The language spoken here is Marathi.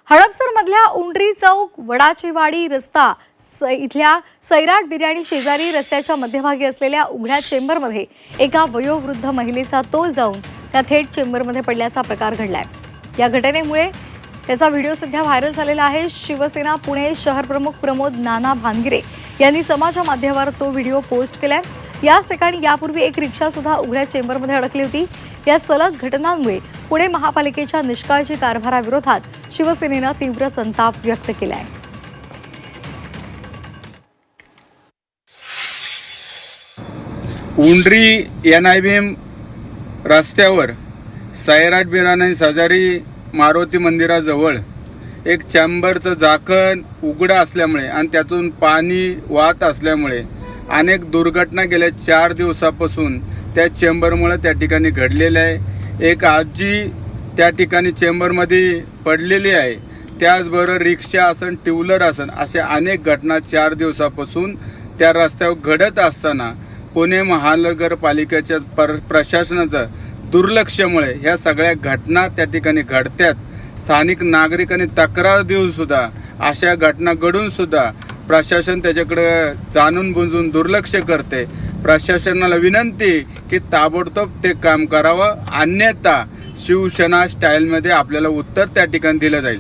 हडपसरमधल्या उंडरी चौक वडाचीवाडी रस्ता इथल्या सैराट बिर्याणी शेजारी रस्त्याच्या मध्यभागी असलेल्या उघड्या चेंबरमध्ये एका वयोवृद्ध महिलेचा तोल जाऊन त्या थेट चेंबरमध्ये पडल्याचा प्रकार घडलाय। या घटनेमुळे त्याचा व्हिडिओ सध्या व्हायरल झालेला आहे। शिवसेना पुणे शहर प्रमुख प्रमोद नाना भानगिरे यांनी समाज माध्यमावर तो व्हिडिओ पोस्ट केलाय। याच ठिकाणी यापूर्वी एक रिक्षा सुद्धा उघड्या चेंबरमध्ये अडकली होती। या सलग घटनांमुळे पुणे महापालिकेच्या निष्काळजी कारभाराविरोधात शिवसेनेने तीव्र संताप व्यक्त केला आहे। उंडरी NIBM रस्त्यावर सैराट बिर्याणी शेजारी मारुती मंदिराजवळ एक चेंबरचं झाकण उघडं असल्यामुळे आणि त्यातून पाणी वाहत असल्यामुळे अनेक दुर्घटना गेल्या 4 दिवसापासून त्या चेंबरमुळे त्या ठिकाणी घडलेल्या आहे। एक आजी त्या ठिकाणी चेंबरमध्ये पडलेली आहे। त्याचबरोबर रिक्षा असन टू व्हीलर असन अशा अनेक घटना 4 दिवसापासून त्या रस्त्यावर घडत असताना पुणे महानगरपालिकेच्या प्रशासनाचं दुर्लक्षामुळे ह्या सगळ्या घटना त्या ठिकाणी घडतात। स्थानिक नागरिकांनी तक्रार देऊन सुद्धा अशा घटना घडून सुद्धा प्रशासन त्याच्याकडे जाणून बुजून दुर्लक्ष करते। प्रशासनाला विनंती की ताबडतोब ते काम करावं, अन्यथा शिवसेना स्टाईलमध्ये आपल्याला उत्तर त्या ठिकाणी दिलं जाईल।